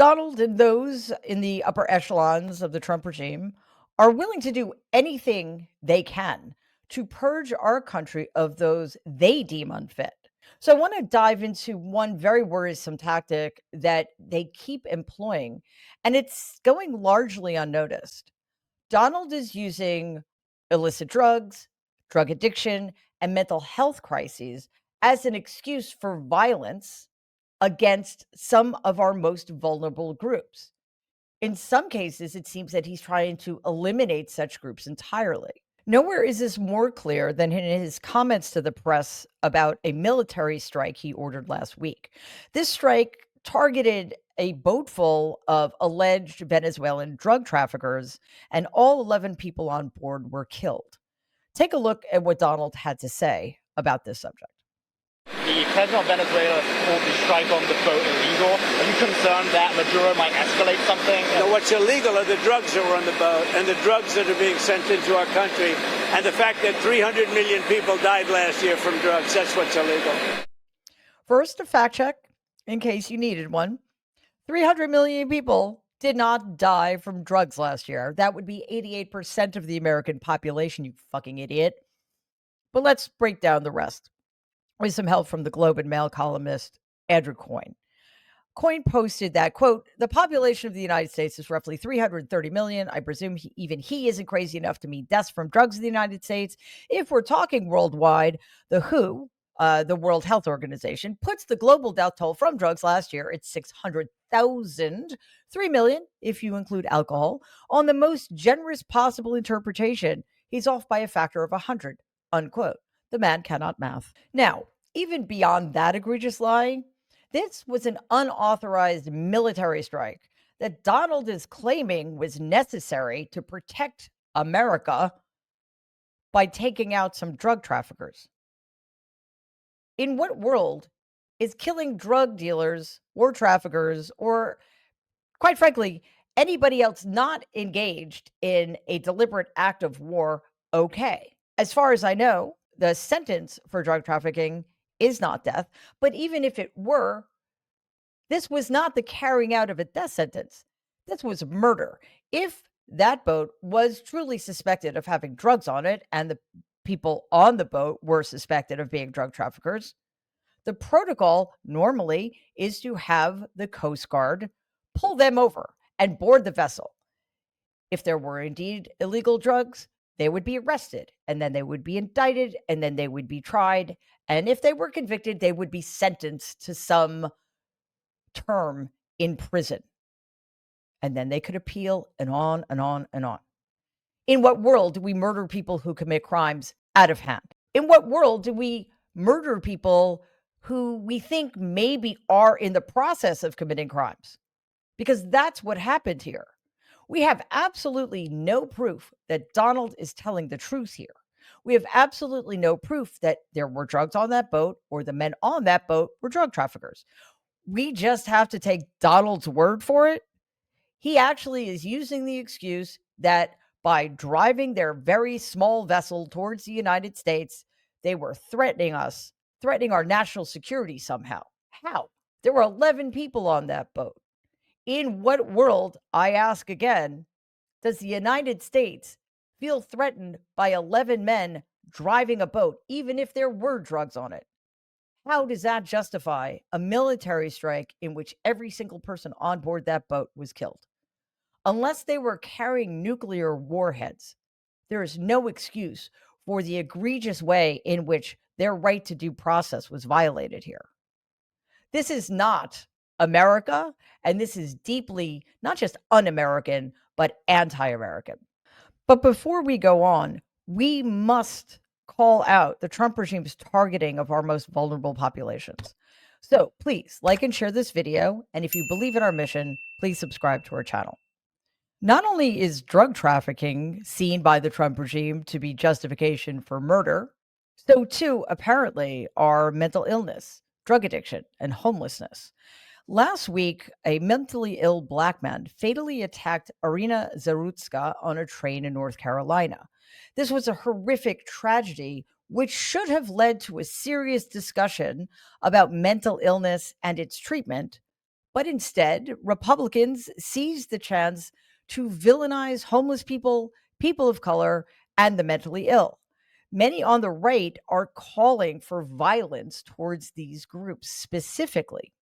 Donald and those in the upper echelons of the Trump regime are willing to do anything they can to purge our country of those they deem unfit. So I want to dive into one very worrisome tactic that they keep employing, and it's going largely unnoticed. Donald is using illicit drugs, drug addiction, and mental health crises as an excuse for violence against some of our most vulnerable groups. In some cases, it seems that he's trying to eliminate such groups entirely. Nowhere is this more clear than in his comments to the press about a military strike he ordered last week. This strike targeted a boat full of alleged Venezuelan drug traffickers, and all 11 people on board were killed. Take a look at what Donald had to say about this subject. The president of Venezuela called the strike on the boat illegal. Are you concerned that Maduro might escalate something? No, what's illegal are the drugs that were on the boat and the drugs that are being sent into our country, and the fact that 300 million people died last year from drugs. That's what's illegal. First, a fact check in case you needed one. 300 million people did not die from drugs last year. That would be 88% of the American population, you fucking idiot. But let's break down the rest with some help from the Globe and Mail columnist Andrew Coyne. Coyne posted that, quote, the population of the United States is roughly 330 million. I presume even he isn't crazy enough to mean deaths from drugs in the United States. If we're talking worldwide, the WHO, the World Health Organization, puts the global death toll from drugs last year at 600,000, 3 million if you include alcohol. On the most generous possible interpretation, he's off by a factor of 100, unquote. The man cannot math. Now, even beyond that egregious lie, this was an unauthorized military strike that Donald is claiming was necessary to protect America by taking out some drug traffickers. In what world is killing drug dealers or traffickers or, quite frankly, anybody else not engaged in a deliberate act of war okay? As far as I know, the sentence for drug trafficking is not death, but even if it were, this was not the carrying out of a death sentence. This was murder. If that boat was truly suspected of having drugs on it and the people on the boat were suspected of being drug traffickers, the protocol normally is to have the Coast Guard pull them over and board the vessel. If there were indeed illegal drugs, they would be arrested and then they would be indicted and then they would be tried. And if they were convicted, they would be sentenced to some term in prison. And then they could appeal and on and on and on. In what world do we murder people who commit crimes out of hand? In what world do we murder people who we think maybe are in the process of committing crimes? Because that's what happened here. We have absolutely no proof that Donald is telling the truth here. We have absolutely no proof that there were drugs on that boat or the men on that boat were drug traffickers. We just have to take Donald's word for it. He actually is using the excuse that by driving their very small vessel towards the United States, they were threatening us, threatening our national security somehow. How? There were 11 people on that boat. In what world, I ask again, does the United States feel threatened by 11 men driving a boat, even if there were drugs on it? How does that justify a military strike in which every single person on board that boat was killed? Unless they were carrying nuclear warheads, there is no excuse for the egregious way in which their right to due process was violated here. This is not America, and this is deeply not just un-American, but anti-American. But before we go on, we must call out the Trump regime's targeting of our most vulnerable populations. So please like and share this video, and if you believe in our mission, please subscribe to our channel. Not only is drug trafficking seen by the Trump regime to be justification for murder, so too apparently are mental illness, drug addiction, and homelessness. Last week, a mentally ill Black man fatally attacked Irina Zarutska on a train in North Carolina. This was a horrific tragedy, which should have led to a serious discussion about mental illness and its treatment, But instead, Republicans seized the chance to villainize homeless people, people of color, and the mentally ill. Many on the right are calling for violence towards these groups specifically.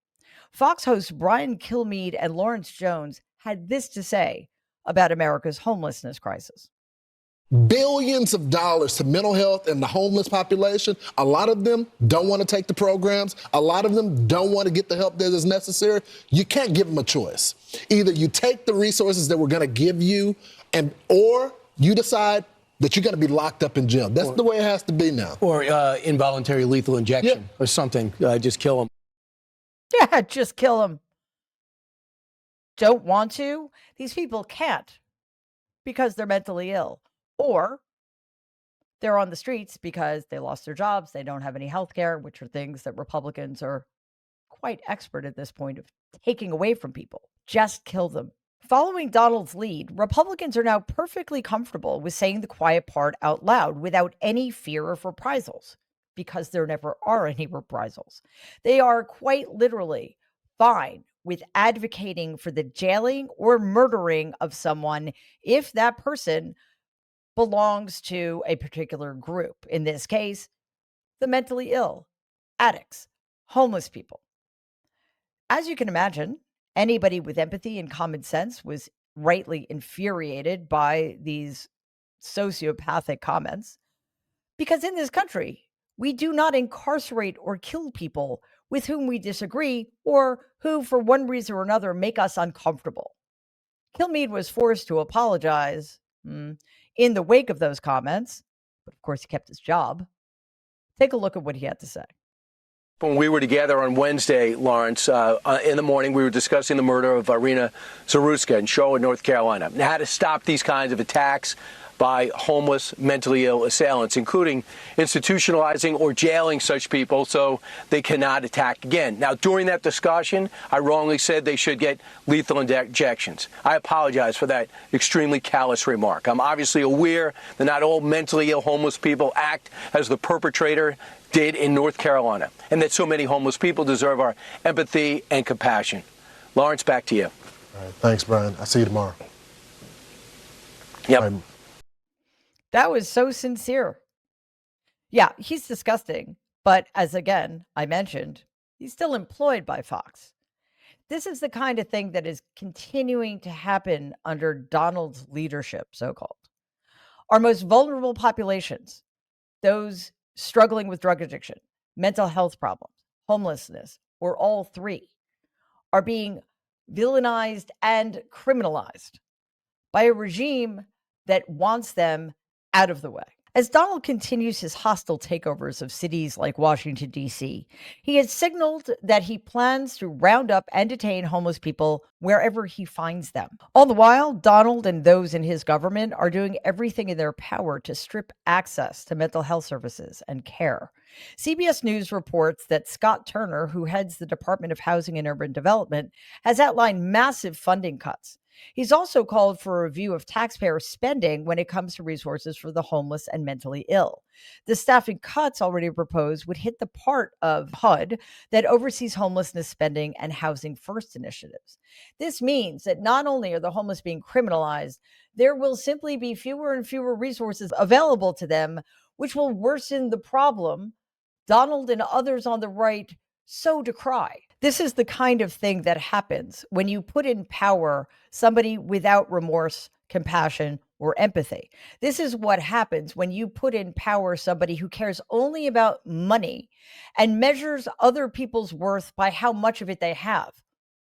Fox hosts Brian Kilmeade and Lawrence Jones had this to say about America's homelessness crisis. Billions of dollars to mental health and the homeless population. A lot of them don't want to take the programs. A lot of them don't want to get the help that is necessary. You can't give them a choice. Either you take the resources that we're going to give you, or you decide that you're going to be locked up in jail. That's the way it has to be now. Or involuntary lethal injection or something. Just kill them. Yeah, just kill them. Don't want to? These people can't because they're mentally ill. Or they're on the streets because they lost their jobs, they don't have any health care, which are things that Republicans are quite expert at this point of taking away from people. Just kill them. Following Donald's lead, Republicans are now perfectly comfortable with saying the quiet part out loud without any fear of reprisals, because there never are any reprisals. They are quite literally fine with advocating for the jailing or murdering of someone if that person belongs to a particular group. In this case, the mentally ill, addicts, homeless people. As you can imagine, anybody with empathy and common sense was rightly infuriated by these sociopathic comments, because in this country, we do not incarcerate or kill people with whom we disagree or who, for one reason or another, make us uncomfortable. Kilmeade was forced to apologize in the wake of those comments, but of course he kept his job. Take a look at what he had to say. When we were together on Wednesday, Lawrence, in the morning, we were discussing the murder of Irina Zaruska in Charlotte, North Carolina, and how to stop these kinds of attacks by homeless, mentally ill assailants, including institutionalizing or jailing such people so they cannot attack again. Now, during that discussion, I wrongly said they should get lethal injections. I apologize for that extremely callous remark. I'm obviously aware that not all mentally ill homeless people act as the perpetrator did in North Carolina, and that so many homeless people deserve our empathy and compassion. Lawrence, back to you. All right, thanks, Brian. I'll see you tomorrow. Yep. Right. That was so sincere. Yeah, he's disgusting. But as again, I mentioned, he's still employed by Fox. This is the kind of thing that is continuing to happen under Donald's leadership, so-called. Our most vulnerable populations, those struggling with drug addiction, mental health problems, homelessness, or all three, are being villainized and criminalized by a regime that wants them out of the way. As Donald continues his hostile takeovers of cities like Washington, D.C., he has signaled that he plans to round up and detain homeless people wherever he finds them. All the while, Donald and those in his government are doing everything in their power to strip access to mental health services and care. CBS News reports that Scott Turner, who heads the Department of Housing and Urban Development, has outlined massive funding cuts. He's also called for a review of taxpayer spending when it comes to resources for the homeless and mentally ill. The staffing cuts already proposed would hit the part of HUD that oversees homelessness spending and housing first initiatives. This means that not only are the homeless being criminalized, there will simply be fewer and fewer resources available to them, which will worsen the problem Donald and others on the right so decry. This is the kind of thing that happens when you put in power somebody without remorse, compassion, or empathy. This is what happens when you put in power somebody who cares only about money and measures other people's worth by how much of it they have,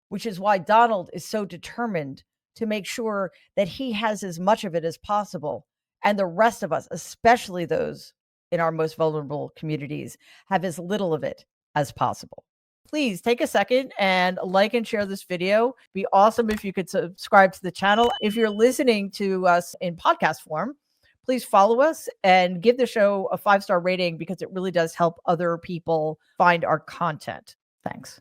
which is why Donald is so determined to make sure that he has as much of it as possible, and the rest of us, especially those in our most vulnerable communities, have as little of it as possible. Please take a second and like and share this video. It'd be awesome if you could subscribe to the channel. If you're listening to us in podcast form, please follow us and give the show a 5-star rating, because it really does help other people find our content. Thanks.